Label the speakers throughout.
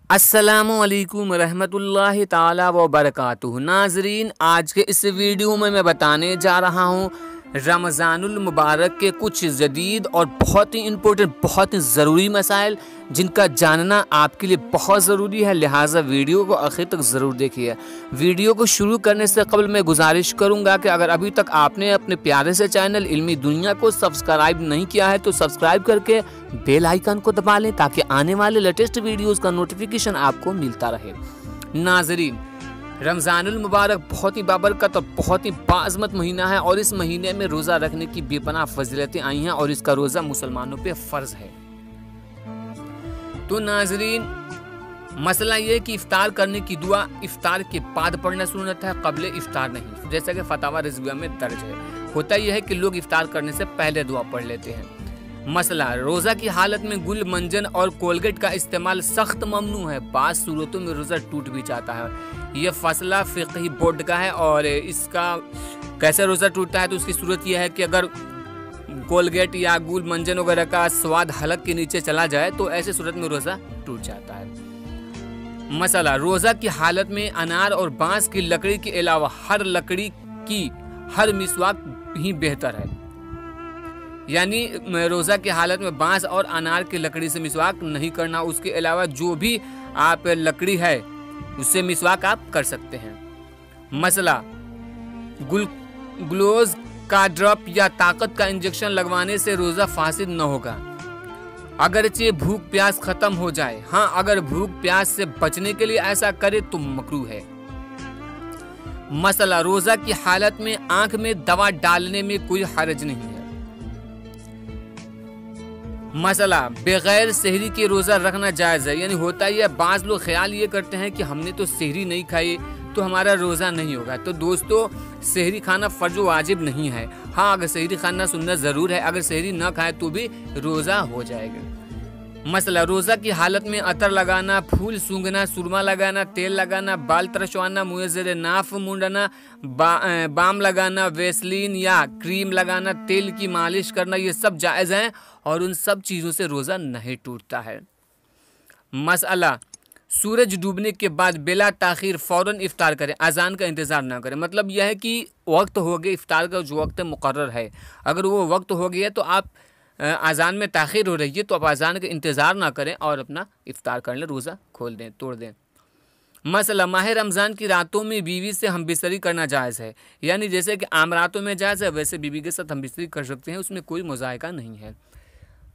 Speaker 1: अस्सलामुअलैकुम रहमतुल्लाहि ताला व बरकातुहू। नाजरीन, आज के इस वीडियो में मैं बताने जा रहा हूँ रमज़ानुल मुबारक के कुछ जदीद और बहुत ही इम्पोर्टेंट, बहुत ही ज़रूरी मसाइल जिनका जानना आपके लिए बहुत ज़रूरी है। लिहाजा वीडियो को आखिर तक ज़रूर देखिए। वीडियो को शुरू करने से कबल मैं गुजारिश करूंगा कि अगर अभी तक आपने अपने प्यारे से चैनल इल्मी दुनिया को सब्सक्राइब नहीं किया है तो सब्सक्राइब करके बेल आइकन को दबा लें ताकि आने वाले लेटेस्ट वीडियोज़ का नोटिफिकेशन आपको मिलता रहे। नाजरीन, रमज़ानुल मुबारक बहुत ही बाबरकत और बहुत ही बाज़मत महीना है और इस महीने में रोज़ा रखने की बेपनाह फजीलतें आई हैं और इसका रोज़ा मुसलमानों पे फ़र्ज़ है। तो नाजरीन, मसला ये कि इफ्तार करने की दुआ इफ्तार के बाद पढ़ना सुन्नत है, क़ब्ल इफ्तार नहीं, जैसा कि फतावा रिज़विया में दर्ज है। होता यह है कि लोग इफ्तार करने से पहले दुआ पढ़ लेते हैं। मसला, रोज़ा की हालत में गुल मंजन और कोलगेट का इस्तेमाल सख्त ममनू है। बाज़ सूरतों में रोज़ा टूट भी जाता है। यह फैसला फ़िक़ही बोर्ड का है और इसका कैसे रोज़ा टूटता है तो उसकी सूरत यह है कि अगर कोलगेट या गुल मंजन वगैरह का स्वाद हलक के नीचे चला जाए तो ऐसे सूरत में रोज़ा टूट जाता है। मसला, रोज़ा की हालत में अनार और बांस की लकड़ी के अलावा हर लकड़ी की हर मिसवाक ही बेहतर है। यानी रोज़ा की हालत में बांस और अनार की लकड़ी से मिसवाक नहीं करना, उसके अलावा जो भी आप लकड़ी है उससे मिसवाक आप कर सकते हैं। मसला, ग्लूकोज का ड्रॉप या ताकत का इंजेक्शन लगवाने से रोज़ा फासिद न होगा अगरचे भूख प्यास खत्म हो जाए। हाँ, अगर भूख प्यास से बचने के लिए ऐसा करे तो मकरूह है। मसला, रोज़ा की हालत में आंख में दवा डालने में कोई हर्ज नहीं है। मसला, बगैर सेहरी के रोज़ा रखना जायज़ है। यानी होता ही है, बाज़ लोग ख्याल ये करते हैं कि हमने तो सेहरी नहीं खाई तो हमारा रोज़ा नहीं होगा। तो दोस्तों, सेहरी खाना फ़र्ज वाजिब नहीं है। हाँ, अगर सेहरी खाना सुन्नत ज़रूर है, अगर सेहरी ना खाए तो भी रोज़ा हो जाएगा। मसला, रोज़ा की हालत में अतर लगाना, फूल सूंघना, सुरमा लगाना, तेल लगाना, बाल तरशवाना, मुँह ज़ेरे नाफ मुंडना, बाम लगाना, वेसलीन या क्रीम लगाना, तेल की मालिश करना, ये सब जायज़ हैं और उन सब चीज़ों से रोज़ा नहीं टूटता है। मसला, सूरज डूबने के बाद बिला ताख़ीर फ़ौरन इफ्तार करें, अज़ान का इंतज़ार ना करें। मतलब यह है कि वक्त हो गया, इफ्तार का जो वक्त मुकर्रर है, अगर वो वक्त हो गया तो आप अज़ान में ताख़ीर हो रही है तो आप अज़ान का इंतज़ार ना करें और अपना इफ्तार कर लें, रोज़ा खोल दें, तोड़ दें। मसला, माह रमज़ान की रातों में बीवी से हमबिस्तरी करना जायज़ है। यानी जैसे कि आम रातों में जायज़ है वैसे बीवी के साथ हमबिस्तरी कर सकते हैं, उसमें कोई मुज़ायका नहीं है।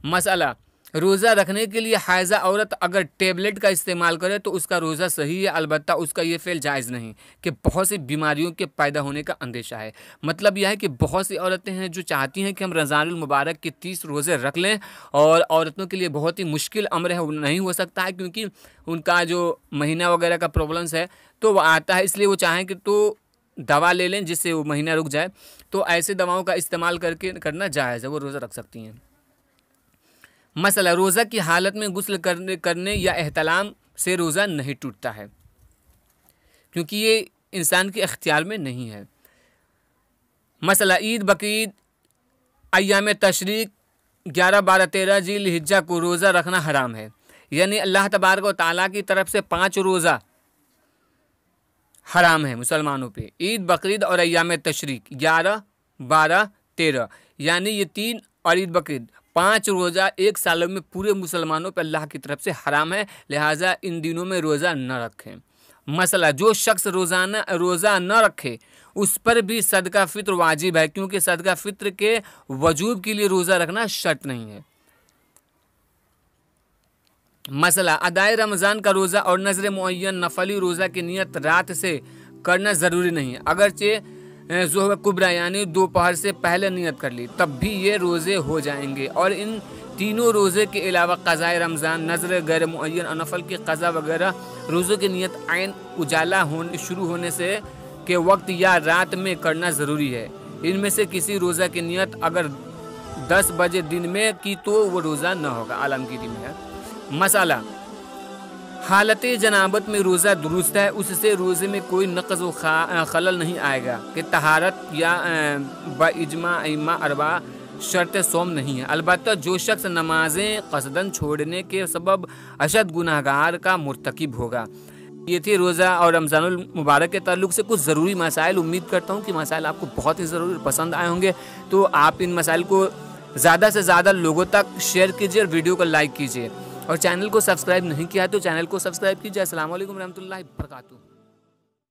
Speaker 1: मसला, रोज़ा रखने के लिए हायज़ा औरत अगर टेबलेट का इस्तेमाल करे तो उसका रोज़ा सही है, अलबत्ता उसका ये फ़ेल जायज़ नहीं कि बहुत सी बीमारियों के पैदा होने का अंदेशा है। मतलब यह है कि बहुत सी औरतें हैं जो चाहती हैं कि हम रमज़ानुल मुबारक के 30 रोज़े रख लें और औरतों के लिए बहुत ही मुश्किल अमर है, नहीं हो सकता है क्योंकि उनका जो महीना वगैरह का प्रॉब्लम्स है तो वह आता है, इसलिए वो चाहें कि तो दवा ले लें जिससे वो महीना रुक जाए। तो ऐसे दवाओं का इस्तेमाल करना जायज़ है, वो रोज़ा रख सकती हैं। मसला, रोज़ा की हालत में गुस्ल करने या एहतलाम से रोज़ा नहीं टूटता है क्योंकि ये इंसान के इख्तियार में नहीं है। मसला, ईद बकरीद अय्याम तशरीक 11, 12, 13 ज़िलहिज्जा को रोज़ा रखना हराम है। यानी अल्लाह तबारक व तआला की तरफ से 5 रोज़ा हराम है मुसलमानों पे, ईद बकरीद और अय्याम तशरीक 11, 12, 13, यानी ये 3 और ईद बकरीद 5 रोज़ा एक साल में पूरे मुसलमानों पर अल्लाह की तरफ से हराम है। लिहाजा इन दिनों में रोज़ा न रखें। मसला, जो शख्स रोज़ा न रखे उस पर भी सदका फ़ित्र वाजिब है क्योंकि सदका फ़ित्र के वजूब के लिए रोज़ा रखना शर्त नहीं है। मसला, अदाए रमज़ान का रोज़ा और नज़र मुअय्यन नफली रोज़ा की नियत रात से करना ज़रूरी नहीं है। अगरचे ज़ोहर कुबरा यानी दोपहर से पहले नियत कर ली तब भी ये रोज़े हो जाएंगे। और इन तीनों रोज़े के अलावा क़ज़ाए रमज़ान, नज़र गैर मुअय्यन और नफल की क़ज़ा वगैरह रोज़ों की नियत आइन उजाला शुरू होने से के वक्त या रात में करना ज़रूरी है। इनमें से किसी रोज़ा की नियत अगर 10 बजे दिन में की तो वो रोज़ा न होगा, आलमगीरी में है। मसला, हालत जनाबत में रोज़ा दुरुस्त है, उससे रोज़े में कोई नक़ज़ व खलल नहीं आएगा कि तहारत या बइजमा अइम्मा अरबा शर्त सोम नहीं है। अलबत्ता जो शख्स नमाजें कसदन छोड़ने के सबब अशद गुनाहगार का मुर्तकिब होगा। ये थी रोज़ा और रमज़ानुल मुबारक के ताल्लुक से कुछ ज़रूरी मसाइल। उम्मीद करता हूँ कि मसाइल आपको बहुत ही ज़रूर पसंद आए होंगे। तो आप इन मसाइल को ज़्यादा से ज़्यादा लोगों तक शेयर कीजिए और वीडियो को लाइक कीजिए, और चैनल को सब्सक्राइब नहीं किया है तो चैनल को सब्सक्राइब कीजिए। अस्सलाम वालेकुम रहमतुल्लाहि व बरकातुहू।